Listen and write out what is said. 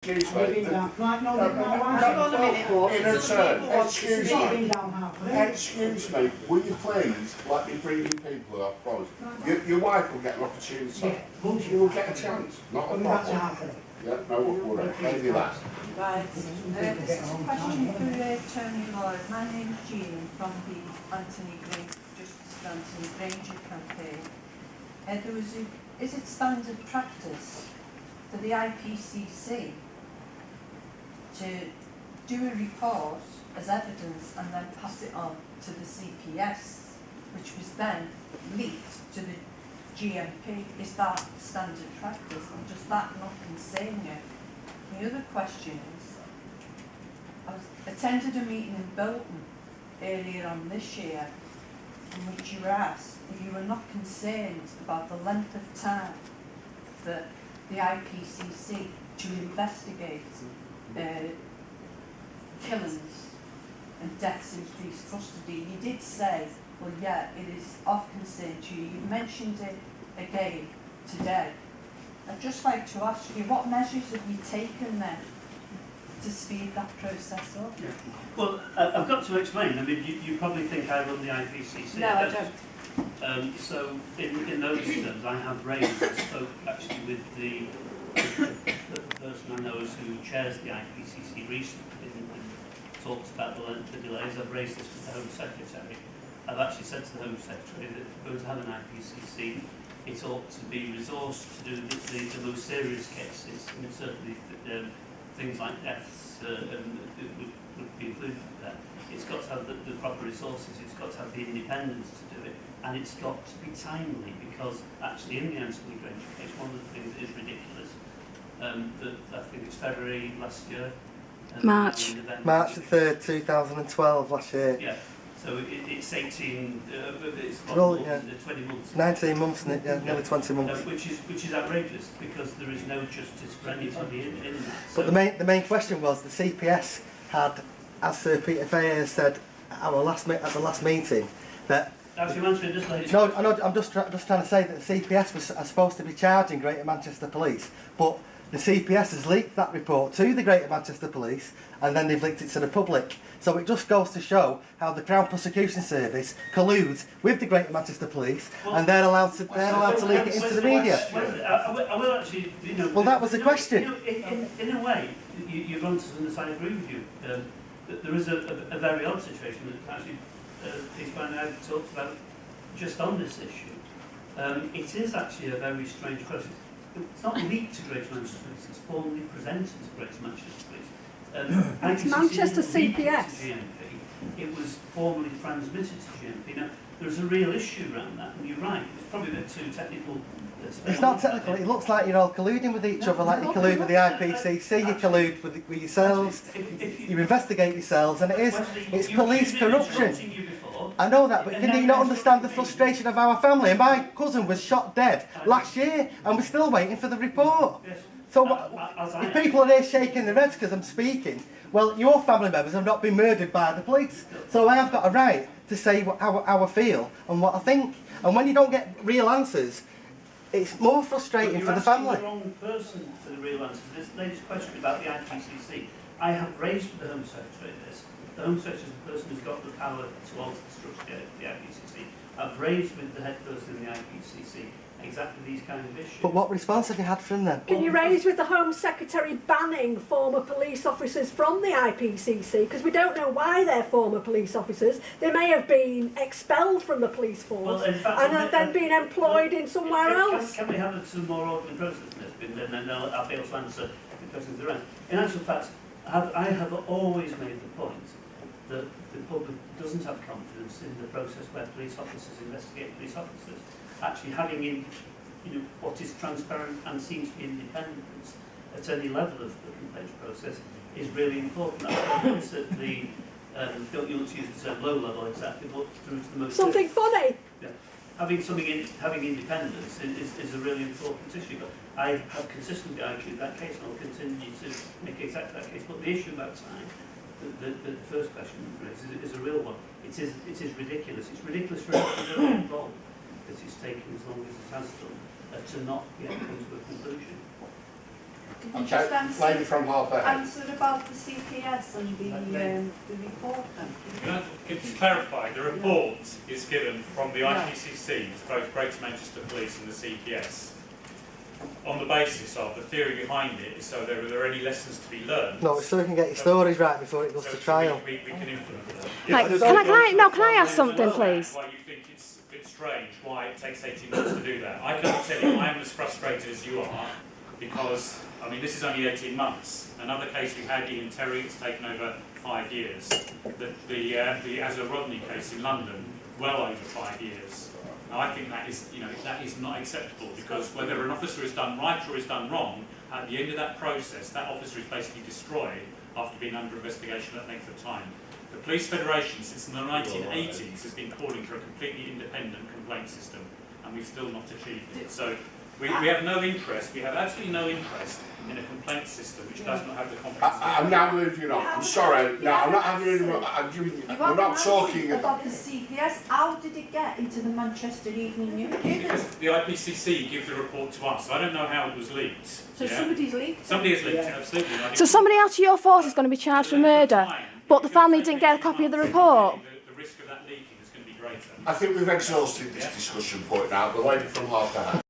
Excuse me. Excuse me. Excuse me. Will you please let me bring you people up? Your wife will get an opportunity. Yeah. You will get a chance. Not a problem. Yeah, no worry. Maybe that. Right. This is a question for Tony Lloyd. My name is Jean from the Justice Anthony Grainger campaign. Is it standard practice for the IPCC to do a report as evidence and then pass it on to the CPS, which was then leaked to the GMP? Is that standard practice, and does that not concern you? The other question is, I attended a meeting in Bolton earlier on this year in which you were asked if you were not concerned about the length of time that the IPCC to investigate killings and deaths in police custody. You did say, well, yeah, it is of concern to you. You mentioned it again today. I'd just like to ask you, what measures have you taken then to speed that process up? Yeah. Well, I've got to explain. I mean, you probably think I run the IPCC. No, I don't. So, in those terms, I have raised, I spoke actually with the person I know who chairs the IPCC recently and talked about the delays. I've raised this with the Home Secretary. I've actually said to the Home Secretary that if we're going to have an IPCC, it ought to be resourced to do the most serious cases. I mean, certainly things like deaths would be included there. It's got to have the proper resources, it's got to have the independence to do it, and it's got to be timely, because actually in the Anthony Grainger case, one of the things that is ridiculous, that I think it's February last year. March the 3rd, 2012, last year. Yeah, so it's 18, it's well, more yeah. than 20 months. 19 months, isn't it? Yeah, nearly 20 months. Which is outrageous, because there is no justice for anybody in that. So but the main question was, the CPS had, as Sir Peter Fahy said at the last meeting, that... Actually, answering this lady. No, I'm just trying to say that the CPS was supposed to be charging Greater Manchester Police, but the CPS has leaked that report to the Greater Manchester Police, and then they've leaked it to the public. So it just goes to show how the Crown Prosecution Service colludes with the Greater Manchester Police, and they're allowed to leak it into the media. I will actually, you know. Well, that was the question. You know, in a way, you've gone to something that I agree with you. That there is a very odd situation that actually Peter and I talked about just on this issue. It is actually a very strange process. It's not leaked to Greater Manchester Police, it's formally presented to Greater Manchester Police. It's Manchester CPS. GMP, it was formally transmitted to GMP. Now, there's a real issue around that, and you're right, it's probably a bit too technical. It's not technical, it looks like you're all colluding with each other, like you collude with the IPCC, you collude with yourselves, you investigate yourselves, and it's police corruption. I know that, but can you not understand the frustration of our family? And my cousin was shot dead last year, and we're still waiting for the report. So if people are here shaking their heads because I'm speaking, well, your family members have not been murdered by the police. So I have got a right to say how I feel and what I think. And when you don't get real answers, it's more frustrating for the family. You're asking the wrong person for the real answers. This lady's question about the IPCC, I have raised with the Home Secretary this. The Home Secretary is the person who's got the power to alter the structure of the IPCC. I've raised with the head person in the IPCC exactly these kind of issues. But what response have you had from them? Can you raise with the Home Secretary banning former police officers from the IPCC? Because we don't know why they're former police officers. They may have been expelled from the police force and have then been employed in somewhere else. Can we have some more orderly process in this? And then I'll be able to answer the questions around. In actual fact, I have always made the point that the public doesn't have confidence in the process where police officers investigate police officers. Actually having in, what is transparent and seems to be independent at any level of the complaints process is really important. That's at the, don't you want to use the term low level exactly, but through to the most... Something funny! Yeah. Having independence is a really important issue. But I have consistently argued that case, and I'll continue to make exactly that case. But the issue about time, the first question is a real one. It is ridiculous. It's ridiculous for everyone involved that it's taken as long as it has done to not get to a conclusion. Could you Okay, just answer, lady from Harper. answer about the CPS and the report then? Can I just clarify, the report is given from the IPCC to both Greater Manchester Police and the CPS on the basis of the theory behind it is so there are any lessons to be learned. No, it's so we can get your stories right before it goes to trial. We can implement them. Right, can I ask something, please? Why you think it's a bit strange why it takes 18 months to do that. I can tell you I am as frustrated as you are because, I mean, this is only 18 months. Another case we had, Ian Terry, it's taken over 5 years. The Azza Rodney case in London, well over 5 years. Now, I think that is, that is not acceptable because whether an officer is done right or is done wrong, at the end of that process, that officer is basically destroyed after being under investigation that length of time. The Police Federation, since the 1980s, has been calling for a completely independent complaint system, and we've still not achieved it. So we have no interest, we have absolutely no interest in a complaint system which does not have the competence. I'm now moving on. I'm sorry. No, I'm not having any more. We're not talking about the CPS. How did it get into the Manchester Evening News? Because the IPCC give the report to us. I don't know how it was leaked. So somebody's leaked it? Somebody has leaked it, absolutely. So somebody else of your force is going to be charged for murder, but the family didn't get a copy of the report? The risk of that leaking is going to be greater. I think we've exhausted this discussion point now. The lady from Harper.